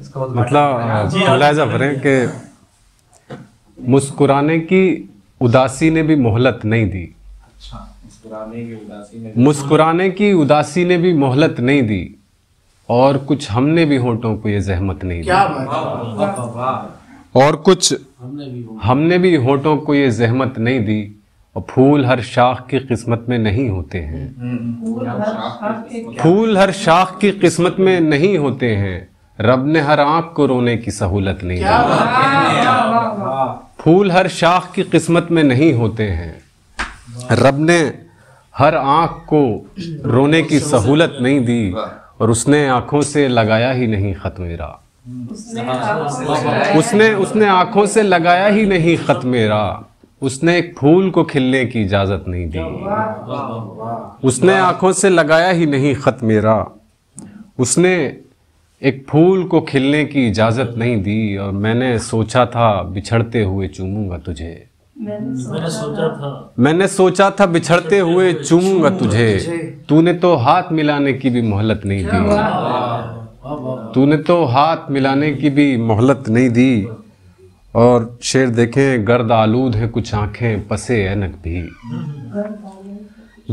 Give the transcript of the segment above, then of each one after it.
मतलब मुलाहिजा करें कि मुस्कुराने की उदासी ने भी मोहलत नहीं दी। मुस्कुराने की उदासी ने भी मोहलत नहीं दी, और कुछ हमने भी होठों को ये जहमत नहीं दी। और कुछ हमने भी होठों को ये जहमत नहीं दी, और फूल हर शाख की किस्मत में नहीं होते हैं। फूल हर शाख की किस्मत में नहीं होते हैं, रब ने हर आंख को रोने की सहूलत नहीं दी। फूल हर शाख की किस्मत में नहीं होते हैं, रब ने हर आंख को रोने की सहूलत नहीं दी, और उसने आंखों से लगाया ही नहीं खत मेरा। उसने आंखों से लगाया ही नहीं खत मेरा। उसने एक फूल को खिलने की इजाजत नहीं दी। उसने आंखों से लगाया ही नहीं खत मेरा। उसने एक फूल को खिलने की इजाजत नहीं दी, और मैंने सोचा था बिछड़ते हुए चूमूंगा तुझे। मैंने सोचा था बिछड़ते हुए चूमूंगा तुझे। तूने तो हाथ मिलाने की भी मोहलत नहीं दी। तूने तो हाथ मिलाने की भी मोहलत नहीं दी। और शेर देखें, गर्द आलूद है कुछ आंखें पसे ऐनक भी।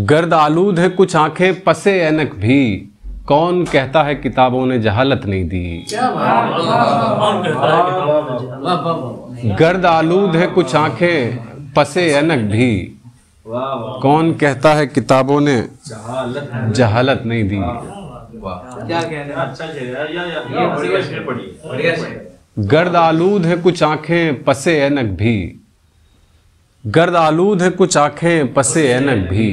गर्द आलूद है कुछ आंखें पसे ऐनक भी, कौन कहता है किताबों ने जहालत नहीं दी। गर्द आलूद है कुछ आंखें पसे ऐनक भी, कौन कहता है किताबों ने जहालत नहीं दी। गर्द आलूद है कुछ आंखें पसे ऐनक भी। गर्द आलूद है कुछ आंखें पसे ऐनक भी,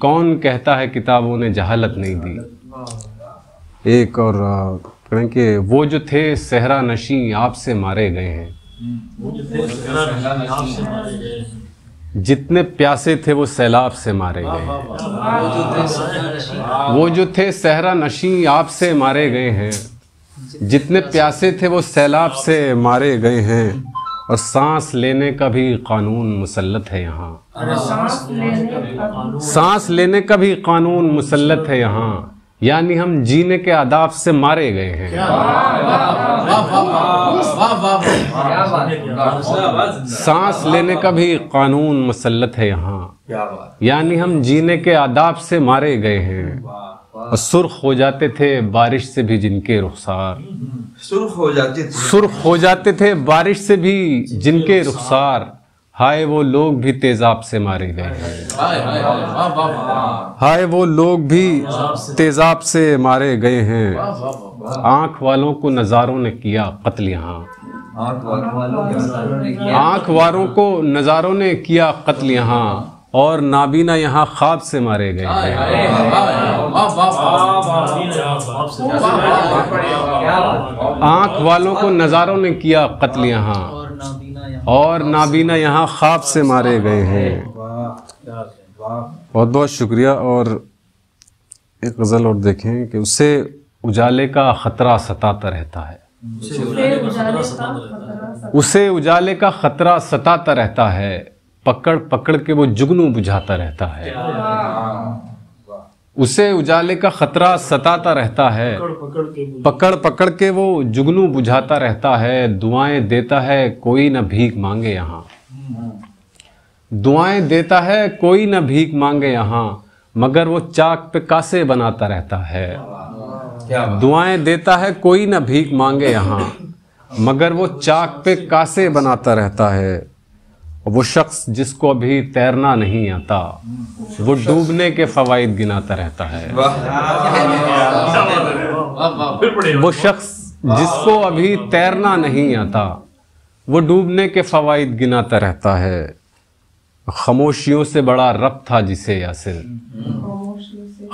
कौन कहता है किताबों ने जहालत नहीं दी। एक और कहें कि वो जो थे सहरा नशी आपसे मारे गए हैं। जितने प्यासे थे वो सैलाब से मारे गए हैं। वो जो थे सहरा नशी आपसे मारे गए हैं। जितने प्यासे थे वो सैलाब से मारे गए हैं, और सांस लेने का भी कानून मुसल्लत है यहाँ। सांस लेने का भी कानून मुसल्लत है यहाँ, यानी हम जीने के आदाब से मारे गए हैं। सांस लेने का भी कानून मुसल्लत है यहाँ, यानी हम जीने के आदाब से मारे गए हैं। और सुर्ख हो जाते थे बारिश से भी जिनके रुखसार। सुर्ख हो जाते थे बारिश से भी जिनके रुखसार, हाय वो लोग भी तेजाब से मारे गए हैं। हाय वो लोग भी तेजाब से मारे गए हैं। आंख वालों को नजारों ने किया कत्ल यहाँ। आंख वालों को नजारों ने किया कत्ल यहाँ, और नाबीना यहाँ ख्वाब से मारे गए हैं। आंख वालों को नजारों ने किया कत्ल यहाँ, और नाबीना यहाँ ख्वाब से मारे गए हैं। बहुत बहुत शुक्रिया। और एक गज़ल और देखें कि उसे उजाले का खतरा सताता रहता है। उसे उजाले का खतरा सताता रहता है, पकड़ पकड़ के वो जुगनू बुझाता रहता है। उसे उजाले का खतरा सताता रहता है, पकड़ पकड़ के वो जुगनू बुझाता रहता है। दुआएं देता है कोई न भीख मांगे यहाँ। दुआएं देता है कोई न भीख मांगे यहाँ, मगर वो चाक पे कासे बनाता रहता है। दुआएं देता है कोई न भीख मांगे यहाँ, मगर वो चाक पे कासे बनाता रहता है। वो शख्स जिसको अभी तैरना नहीं आता, वो डूबने के फवाइद गिनाता रहता है। वो शख्स जिसको अभी तैरना नहीं आता, वो डूबने के फवाइद गिनाता रहता है। खामोशियों से बड़ा रब था जिसे यासिर।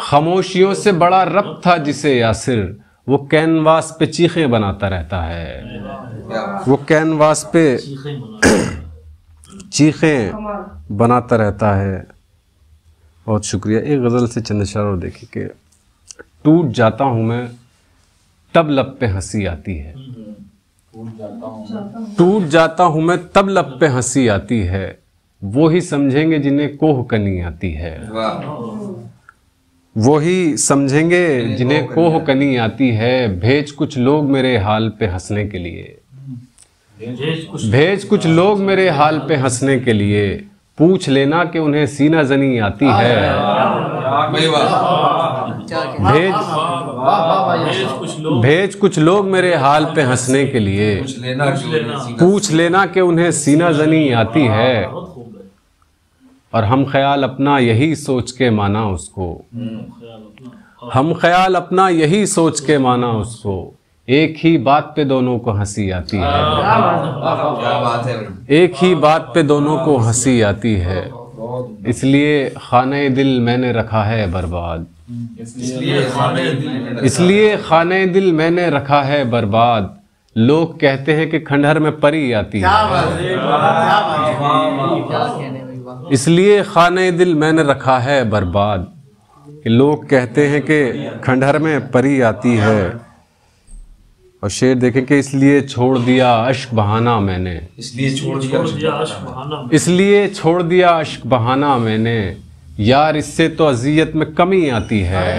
खामोशियों से बड़ा रब था जिसे यासिर, वो कैनवास पे चीखें बनाता रहता है। वो कैनवास पे चीखें बनाता रहता है। बहुत शुक्रिया। एक गज़ल से चंद अशआर और देखिए कि टूट जाता हूँ मैं तब लब पे हंसी आती है। टूट जाता हूँ मैं तब लब पे हंसी आती है, वो ही समझेंगे जिन्हें कोह कनी आती है। वो ही समझेंगे जिन्हें कोह कनी आती है। भेज कुछ लोग मेरे हाल पे हंसने के लिए, भेज कुछ लोग मेरे हाल पे हंसने के लिए। पूछ लेना कि उन्हें सीना जनी आती है। भेज कुछ लोग मेरे हाल पे हंसने के लिए। पूछ लेना कि उन्हें सीना जनी आती है। और हम ख्याल अपना यही सोच के माना उसको, हम ख्याल अपना यही सोच के माना उसको। एक ही बात पे दोनों को हंसी आती है, एक ही बात पे दोनों को हंसी आती है। इसलिए खाने दिल मैंने रखा है बर्बाद, इसलिए खाने दिल मैंने रखा है बर्बाद। लोग कहते हैं कि खंडहर में परी आती है, इसलिए खाने दिल मैंने रखा है बर्बाद। लोग कहते हैं कि खंडहर में परी आती है। और शेर देखें कि इसलिए छोड़ दिया अश्क बहाना मैंने, इसलिए छोड़ दिया अश्क बहाना, इसलिए छोड़ दिया अश्क बहाना मैंने। यार इससे तो अजियत में कमी आती है,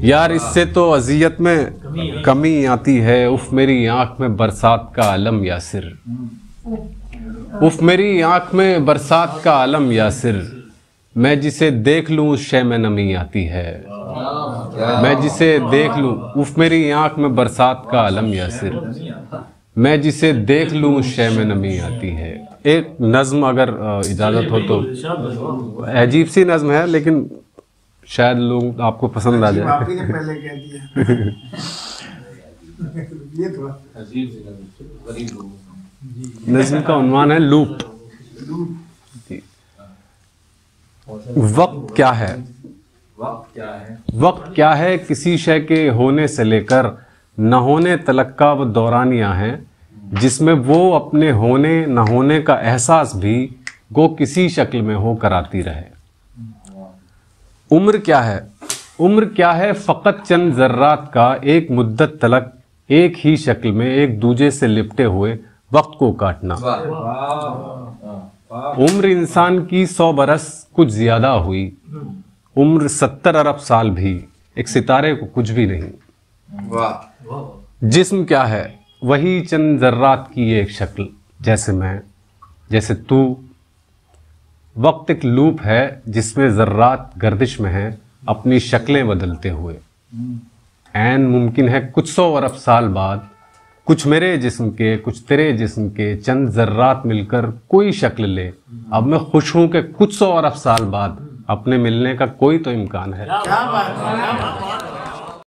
यार इससे तो अजियत में कमी आती है। उफ मेरी आंख में बरसात का आलम यासिर, उफ मेरी आंख में बरसात का आलम यासिर। मैं जिसे देख लूं उस शय में नमी आती है, मैं जिसे देख लूं। उफ मेरी आंख में बरसात का आलम यासिर, मैं जिसे देख लूं उस शय में नमी आती है। एक नज्म अगर इजाज़त हो तो, अजीब सी नज्म है लेकिन शायद लोग आपको पसंद आ जाए। आपने पहले कह दिया। नज्म का उन्वान है लूप। वक्त क्या है, वक्त क्या है किसी शय के होने से लेकर न होने तलक का वो दौरानियां हैं, जिसमें वो अपने होने न होने का एहसास भी गो किसी शक्ल में हो कराती रहे। उम्र क्या है, उम्र क्या है फ़कत चंद ज़र्रात का एक मुद्दत तलक एक ही शक्ल में एक दूजे से लिपटे हुए वक्त को काटना। उम्र इंसान की 100 बरस कुछ ज्यादा हुई, उम्र 70 अरब साल भी एक सितारे को कुछ भी नहीं। जिस्म क्या है, वही चंद जर्रात की एक शक्ल, जैसे मैं, जैसे तू। वक्त एक लूप है जिसमें जर्रात गर्दिश में है अपनी शक्लें बदलते हुए। ऐन मुमकिन है कुछ 100 अरब साल बाद कुछ मेरे जिस्म के कुछ तेरे जिस्म के चंद जर्रात मिलकर कोई शक्ल ले। अब मैं खुश हूं कि कुछ 100 अरब साल बाद अपने मिलने का कोई तो इम्कान है।